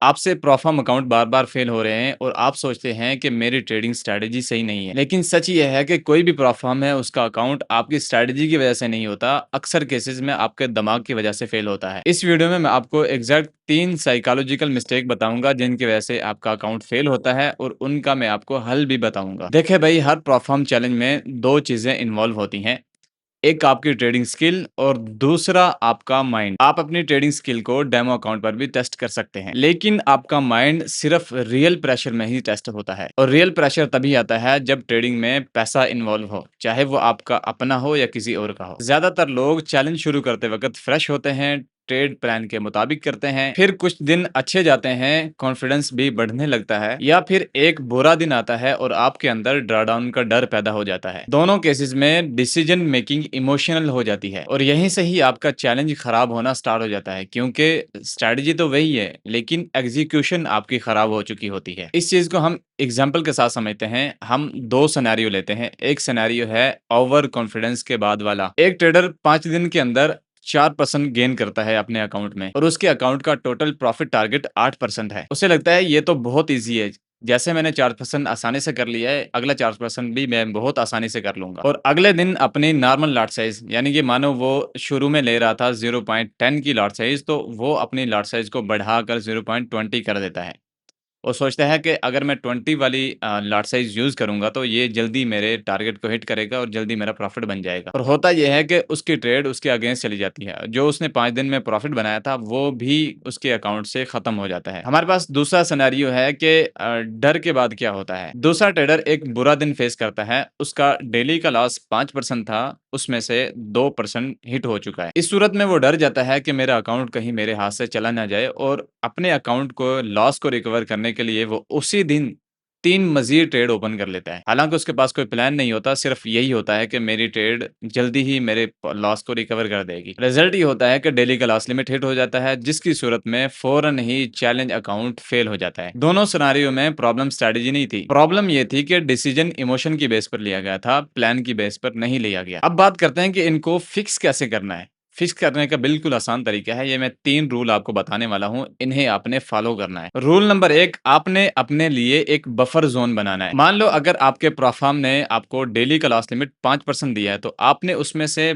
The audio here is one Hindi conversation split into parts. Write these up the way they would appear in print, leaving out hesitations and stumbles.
आपसे प्रोफार्म अकाउंट बार-बार फेल हो रहे हैं और आप सोचते हैं कि मेरी ट्रेडिंग स्ट्रैटेजी सही नहीं है। लेकिन सच ये है कि कोई भी प्रोफार्म है उसका अकाउंट आपकी स्ट्रैटेजी की वजह से नहीं होता, अक्सर केसेज़ में आपके दिमाग की वजह से फेल होता है। इस वीडियो में मैं आपको एग्ज़ैक्ट 3 साइकोलॉजिकल मिस्टेक बताऊँगा जिनकी वजह से आपका अकाउंट फेल होता है और उनका मैं आपको हल भी बताऊँगा। देखिए भाई, हर प्रोफार्म चैलेंज में 2 चीज़ें इन्वॉल्व होती हैं। एक आपकी ट्रेडिंग स्किल और दूसरा आपका माइंड। आप अपनी ट्रेडिंग स्किल को डेमो अकाउंट पर भी टेस्ट कर सकते हैं, लेकिन आपका माइंड सिर्फ रियल प्रेशर में ही टेस्ट होता है और रियल प्रेशर तभी आता है जब ट्रेडिंग में पैसा इन्वॉल्व हो, चाहे वो आपका अपना हो या किसी और का हो। ज्यादातर लोग चैलेंज शुरू करते वक्त फ्रेश होते हैं, ट्रेड प्लान के मुताबिक करते हैं, फिर कुछ दिन अच्छे जाते हैं, कॉन्फिडेंस भी बढ़ने लगता है, या फिर एक बुरा दिन आता है और आपके अंदर ड्रॉडाउन का डर पैदा हो जाता है। दोनों केसेस में डिसीजन मेकिंग इमोशनल हो जाती है और यहीं से ही आपका चैलेंज खराब होना स्टार्ट हो जाता है, क्योंकि स्ट्रैटेजी तो वही है लेकिन एग्जीक्यूशन आपकी खराब हो चुकी होती है। इस चीज को हम एग्जाम्पल के साथ समझते हैं। हम 2 सिनेरियो लेते हैं। एक सिनेरियो है ओवर कॉन्फिडेंस के बाद वाला। एक ट्रेडर 5 दिन के अंदर 4% गेन करता है अपने अकाउंट में और उसके अकाउंट का टोटल प्रॉफिट टारगेट 8% है। उसे लगता है ये तो बहुत ईज़ी है। जैसे मैंने 4% आसानी से कर लिया है, अगला 4% भी मैं बहुत आसानी से कर लूँगा। और अगले दिन अपनी नॉर्मल लॉट साइज़, यानी कि मानो वो शुरू में ले रहा था 0.10 की लॉट साइज़, तो वो अपनी लॉट साइज़ को बढ़ाकर 0.20 कर देता है। वो सोचता है कि अगर मैं 20 वाली लॉट साइज़ यूज़ करूँगा तो ये जल्दी मेरे टारगेट को हिट करेगा और जल्दी मेरा प्रॉफ़िट बन जाएगा। और होता ये है कि उसकी ट्रेड उसके अगेंस्ट चली जाती है। जो उसने 5 दिन में प्रॉफ़िट बनाया था वो भी उसके अकाउंट से ख़त्म हो जाता है। हमारे पास दूसरा सिनेरियो है कि डर के बाद क्या होता है। दूसरा ट्रेडर एक बुरा दिन फ़ेस करता है। उसका डेली का लॉस 5% था, उसमें से 2% हिट हो चुका है। इस सूरत में वो डर जाता है कि मेरा अकाउंट कहीं मेरे हाथ से चला ना जाए और अपने अकाउंट को लॉस को रिकवर करने के लिए वो उसी दिन 3 मज़ीद ट्रेड ओपन कर लेता है। हालाँकि उसके पास कोई प्लान नहीं होता, सिर्फ़ यही होता है कि मेरी ट्रेड जल्दी ही मेरे लॉस को रिकवर कर देगी। रिज़ल्ट ये होता है कि डेली का लॉस लिमिट हिट हो जाता है, जिसकी सूरत में फ़ौरन ही चैलेंज अकाउंट फेल हो जाता है। दोनों सिनेरियो में प्रॉब्लम स्ट्रैटेजी नहीं थी। प्रॉब्लम ये थी कि डिसीजन इमोशन की बेस पर लिया गया था, प्लान की बेस पर नहीं लिया गया। अब बात करते हैं कि इनको फिक्स कैसे करना है। फिक्स करने का बिल्कुल आसान तरीका है। ये मैं 3 रूल आपको बताने वाला हूँ, इन्हें आपने फॉलो करना है। रूल नंबर 1, आपने अपने लिए एक बफर ज़ोन बनाना है। मान लो अगर आपके प्रोफार्म ने आपको डेली का लॉस लिमिट 5% दिया है, तो आपने उसमें से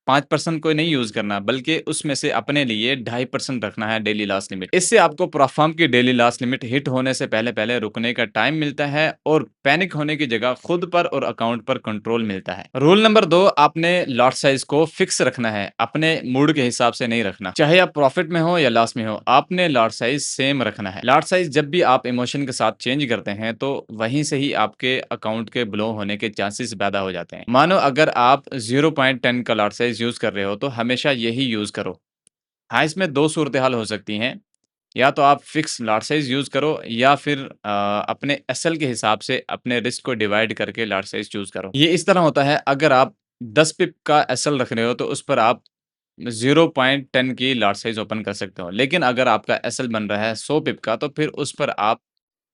5% को नहीं यूज़ करना, बल्कि उसमें से अपने लिए 2.5% रखना है डेली लॉस लिमिट। इससे आपको प्रोफार्म की डेली लॉस लिमिट हिट होने से पहले-पहले रुकने का टाइम मिलता है और पैनिक होने की जगह खुद पर और अकाउंट पर कंट्रोल मिलता है। रूल नंबर 2, आपने लॉट साइज़ को फिक्स रखना है, अपने मूड के हिसाब से नहीं रखना। चाहे आप प्रॉफिट में हो या लॉस में हो, आपने लॉट साइज़ सेम रखना है। लॉट साइज़ जब भी आप इमोशन के साथ चेंज करते हैं, तो वहीं से ही आपके अकाउंट के ब्लो होने के चांसेस पैदा हो जाते हैं। मानो अगर आप 0.10 का लॉट साइज़ यूज़ कर रहे हो, तो हमेशा यही यूज़ करो। हाँ, इसमें 2 सूरत-ए-हाल हो सकती हैं। या तो आप फिक्स लॉट साइज़ यूज़ करो या फिर अपने एसएल के हिसाब से अपने रिस्क को डिवाइड करके लॉट साइज़ चूज़ करो। ये इस तरह होता है, अगर आप 10 पिप का एसएल रख रहे हो तो उस पर आप 0.10 की लॉट साइज़ ओपन कर सकते हो। लेकिन अगर आपका एसएल बन रहा है 100 पिप का, तो फिर उस पर आप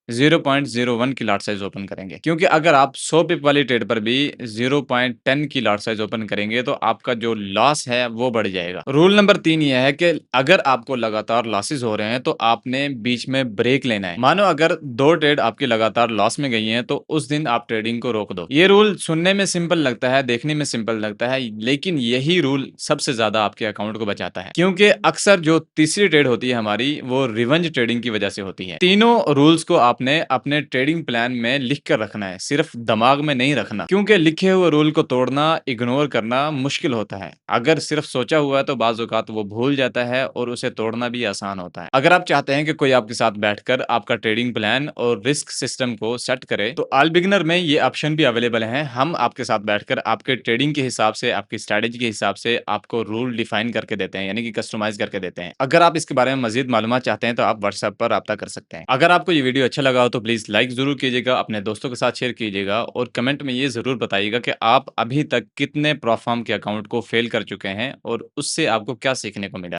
0.01 की लॉट साइज़ ओपन करेंगे। क्योंकि अगर आप 100 पिप वाली ट्रेड पर भी 0.10 की लॉट साइज़ ओपन करेंगे, तो आपका जो लॉस है वो बढ़ जाएगा। रूल नंबर 3 ये है कि अगर आपको लगातार लॉसेस हो रहे हैं, तो आपने बीच में ब्रेक लेना है। मानो अगर 2 ट्रेड आपकी लगातार लॉस में गई हैं, तो उस दिन आप ट्रेडिंग को रोक दो। ये रूल सुनने में सिंपल लगता है, देखने में सिंपल लगता है, लेकिन यही रूल सबसे ज़्यादा आपके अकाउंट को बचाता है। क्योंकि अक्सर जो तीसरी ट्रेड होती है हमारी, वो रिवेंज ट्रेडिंग की वजह से होती है। तीनों रूल्स को आपने अपने ट्रेडिंग प्लान में लिख कर रखना है, सिर्फ दिमाग में नहीं रखना, क्योंकि लिखे हुए रूल को तोड़ना, इग्नोर करना मुश्किल होता है। अगर सिर्फ सोचा हुआ है तो बाज़ औक़ात वो भूल जाता है और उसे तोड़ना भी आसान होता है। अगर आप चाहते हैं कि कोई आपके साथ बैठकर आपका ट्रेडिंग प्लान और रिस्क सिस्टम को सेट करे, तो ऑल बिगिनर में ये ऑप्शन भी अवेलेबल है। हम आपके साथ बैठकर आपके ट्रेडिंग के हिसाब से, आपकी स्ट्रैटेजी के हिसाब से आपको रूल डिफाइन करके देते हैं, यानी कि कस्टमाइज़ करके देते हैं। अगर आप इसके बारे में मज़ीद मालूमात चाहते हैं, तो आप व्हाट्सएप पर राब्ता कर सकते हैं। अगर आपको ये वीडियो अच्छा लगा हो तो प्लीज़ लाइक ज़रूर कीजिएगा, अपने दोस्तों के साथ शेयर कीजिएगा और कमेंट में ये ज़रूर बताइएगा कि आप अभी तक कितने प्रोफार्म के अकाउंट को फ़ेल कर चुके हैं और उससे आपको क्या सीखने को मिला।